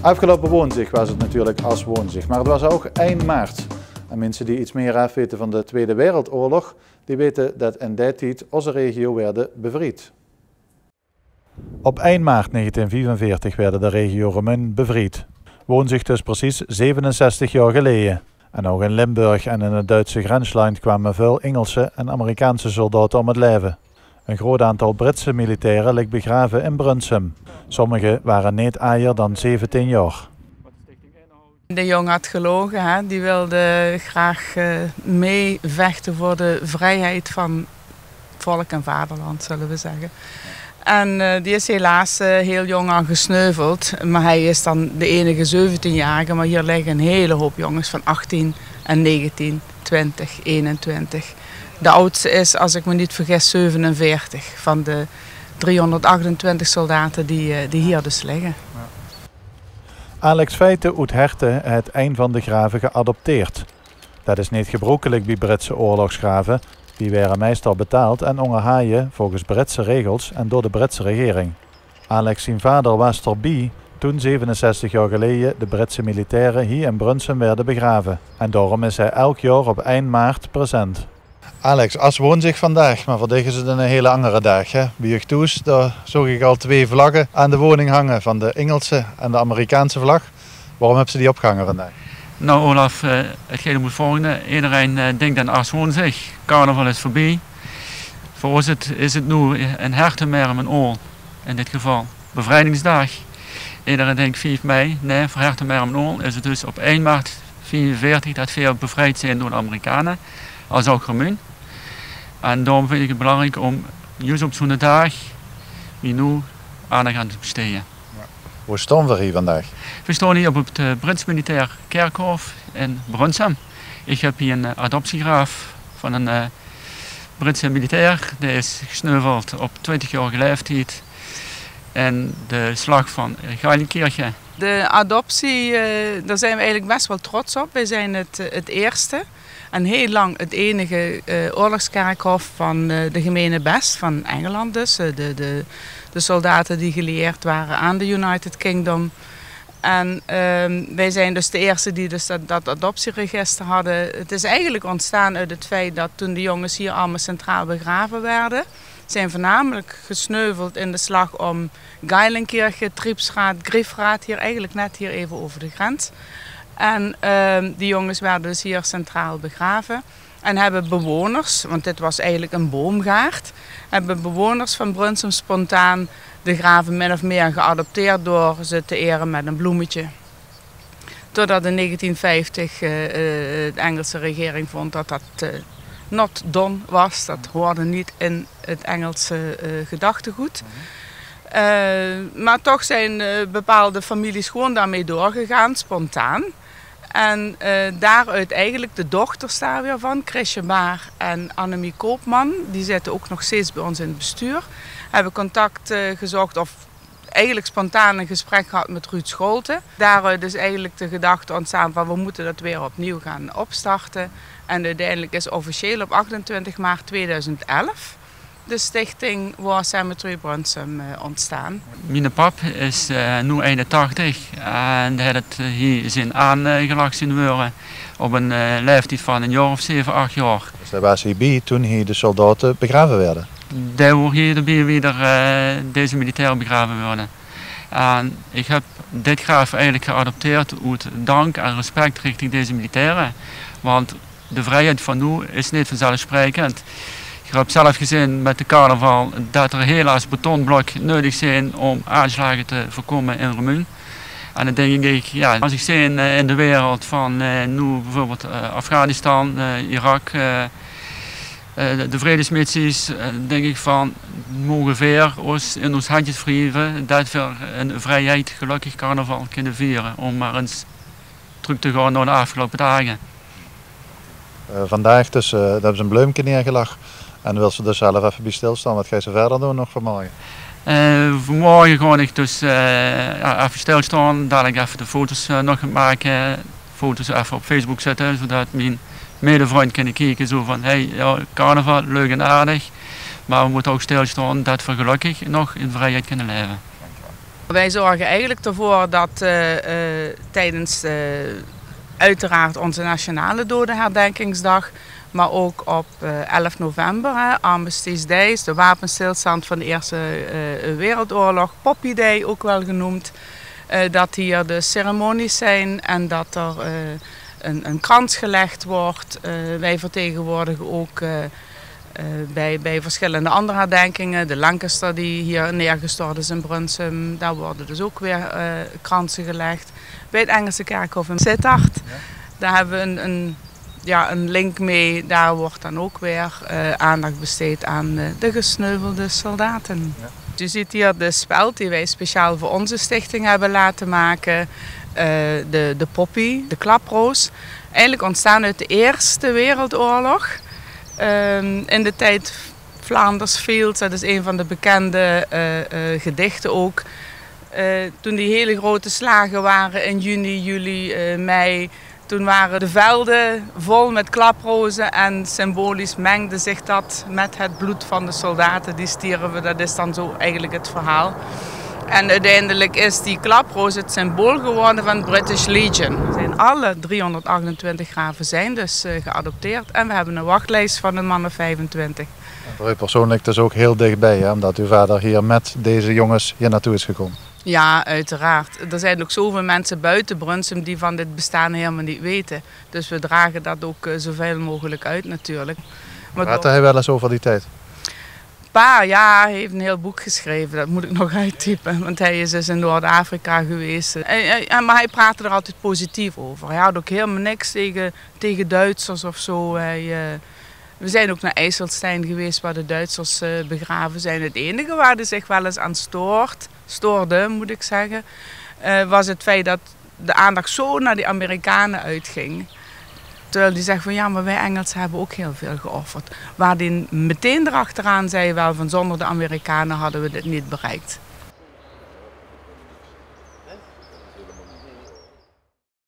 Afgelopen woensdag was het natuurlijk als woensdag, maar het was ook 1 maart. En mensen die iets meer afweten van de Tweede Wereldoorlog, die weten dat in die tijd onze regio werd bevrijd. Op 1 maart 1945 werd de regio Remun bevrijd. Woensdag dus precies 67 jaar geleden. En ook in Limburg en in het Duitse grensland kwamen veel Engelse en Amerikaanse soldaten om het leven. Een groot aantal Britse militairen ligt begraven in Brunsum. Sommigen waren niet ouder dan 17 jaar. De jongen had gelogen, hè? Die wilde graag meevechten voor de vrijheid van volk en vaderland, zullen we zeggen. En die is helaas heel jong al gesneuveld, maar hij is dan de enige 17-jarige. Maar hier liggen een hele hoop jongens van 18 en 19, 20, 21. De oudste is, als ik me niet vergis, 47 van de 328 soldaten die hier dus liggen. Alex Feiten uit Herten heeft een van de graven geadopteerd. Dat is niet gebruikelijk bij Britse oorlogsgraven. Die werden meestal betaald en onderhaaien volgens Britse regels en door de Britse regering. Alex zijn vader was erbij toen 67 jaar geleden de Britse militairen hier in Brunsum werden begraven. En daarom is hij elk jaar op 1 maart present. Alex, als woensdag vandaag, maar voor dich is het een hele andere dag. Hè? Bij je thuis, daar zag ik al 2 vlaggen aan de woning hangen van de Engelse en de Amerikaanse vlag. Waarom hebben ze die opgehangen vandaag? Nou Olaf, het gaat om het volgende. Iedereen denkt aan als woensdag, carnaval is voorbij. Voor ons is het nu een Hertenmerm en Ool, in dit geval bevrijdingsdag. Iedereen denkt 5 mei, nee, voor Hertenmerm en Ool is het dus op 1 maart 1944 dat we bevrijd zijn door de Amerikanen, als ook Remun. En daarom vind ik het belangrijk om juist op zo'n dag wie nu aandacht aan te besteden. Hoe staan we hier vandaag? We staan hier op het Brits Militair Kerkhof in Brunsum. Ik heb hier een adoptiegraaf van een Britse militair. Die is gesneuveld op 20-jarige leeftijd in de slag van Geilenkirchen. De adoptie, daar zijn we eigenlijk best wel trots op. Wij zijn het eerste en heel lang het enige oorlogskerkhof van de gemene best van Engeland dus. De soldaten die gelieerd waren aan de United Kingdom. En wij zijn dus de eerste die dus dat adoptieregister hadden. Het is eigenlijk ontstaan uit het feit dat toen de jongens hier allemaal centraal begraven werden, zijn voornamelijk gesneuveld in de slag om Geilenkirchen, Triepsraad, Griefraad, hier eigenlijk net hier even over de grens. En die jongens werden dus hier centraal begraven. En hebben bewoners, want dit was eigenlijk een boomgaard, hebben bewoners van Brunsum spontaan de graven min of meer geadopteerd door ze te eren met een bloemetje. Totdat in 1950 de Engelse regering vond dat dat not done was. Dat hoorde niet in het Engelse gedachtegoed. Maar toch zijn bepaalde families gewoon daarmee doorgegaan, spontaan. En daaruit eigenlijk de dochters daar weer van, Chrisje Baar en Annemie Koopman, die zitten ook nog steeds bij ons in het bestuur, hebben contact gezocht of eigenlijk spontaan een gesprek gehad met Ruud Scholten. Daaruit is eigenlijk de gedachte ontstaan van we moeten dat weer opnieuw gaan opstarten. En uiteindelijk is officieel op 28 maart 2011 de stichting War Cemetery Brunsum ontstaan. Mijn pap is nu 81 en hij had het hier zijn aangelegd zien worden op een leeftijd van een jaar of 7, 8 jaar. Dus daar was hij bij toen hier de soldaten begraven werden? Daar wordt hier erbij weer deze militairen begraven worden. En ik heb dit graaf eigenlijk geadopteerd uit dank en respect richting deze militairen. Want de vrijheid van nu is niet vanzelfsprekend. Ik heb zelf gezien met de carnaval dat er helaas betonblokken nodig zijn om aanslagen te voorkomen in Remun. En dan denk ik, ja, als ik zie in de wereld van nu bijvoorbeeld Afghanistan, Irak, de vredesmissies, denk ik van mogen weer ons in ons handjes wrijven dat we een vrijheid gelukkig carnaval kunnen vieren. Om maar eens terug te gaan naar de afgelopen dagen. Vandaag dus, daar hebben ze een bloemje neergelegd. En wil ze dus zelf even bij stilstaan. Wat ga je ze verder doen nog vanmorgen? Vanmorgen ga ik dus even stilstaan, dat ik even de foto's nog ga maken. Foto's even op Facebook zetten, zodat mijn medevriend kunnen kijken zo van hey, ja, carnaval, leuk en aardig. Maar we moeten ook stilstaan dat we gelukkig nog in vrijheid kunnen leven. Dankjewel. Wij zorgen eigenlijk ervoor dat tijdens uiteraard onze nationale dodenherdenkingsdag, maar ook op 11 november, Armistice Day, de wapenstilstand van de Eerste Wereldoorlog, Poppy Day ook wel genoemd, dat hier de ceremonies zijn en dat er een krans gelegd wordt. Wij vertegenwoordigen ook bij verschillende andere herdenkingen. De Lancaster die hier neergestort is in Brunsum, daar worden dus ook weer kransen gelegd. Bij het Engelse kerkhof in Sittard, daar hebben we een link mee. Daar wordt dan ook weer aandacht besteed aan de gesneuvelde soldaten. Ja. Je ziet hier de speld die wij speciaal voor onze stichting hebben laten maken. De poppy, de klaproos. Eigenlijk ontstaan uit de Eerste Wereldoorlog. In de tijd Flanders Fields, dat is een van de bekende gedichten ook. Toen die hele grote slagen waren in juni, juli, mei, toen waren de velden vol met klaprozen en symbolisch mengde zich dat met het bloed van de soldaten die stierven. Dat is dan zo eigenlijk het verhaal. En uiteindelijk is die klaproos het symbool geworden van British Legion. Alle 328 graven zijn dus geadopteerd en we hebben een wachtlijst van een man of 25. Voor u persoonlijk dus ook heel dichtbij, hè? Omdat uw vader hier met deze jongens hier naartoe is gekomen. Ja, uiteraard. Er zijn ook zoveel mensen buiten Brunsum die van dit bestaan helemaal niet weten. Dus we dragen dat ook zoveel mogelijk uit natuurlijk. Praatte hij wel eens over die tijd? Pa, ja, hij heeft een heel boek geschreven, dat moet ik nog uittypen, want hij is dus in Noord-Afrika geweest. Maar hij praatte er altijd positief over. Hij had ook helemaal niks tegen Duitsers of zo. We zijn ook naar IJsselstein geweest waar de Duitsers begraven zijn. Het enige waar hij zich wel eens aan stoorde moet ik zeggen, was het feit dat de aandacht zo naar die Amerikanen uitging. Terwijl die zegt van ja, maar wij Engelsen hebben ook heel veel geofferd. Waar die meteen erachteraan zei wel van zonder de Amerikanen hadden we dit niet bereikt.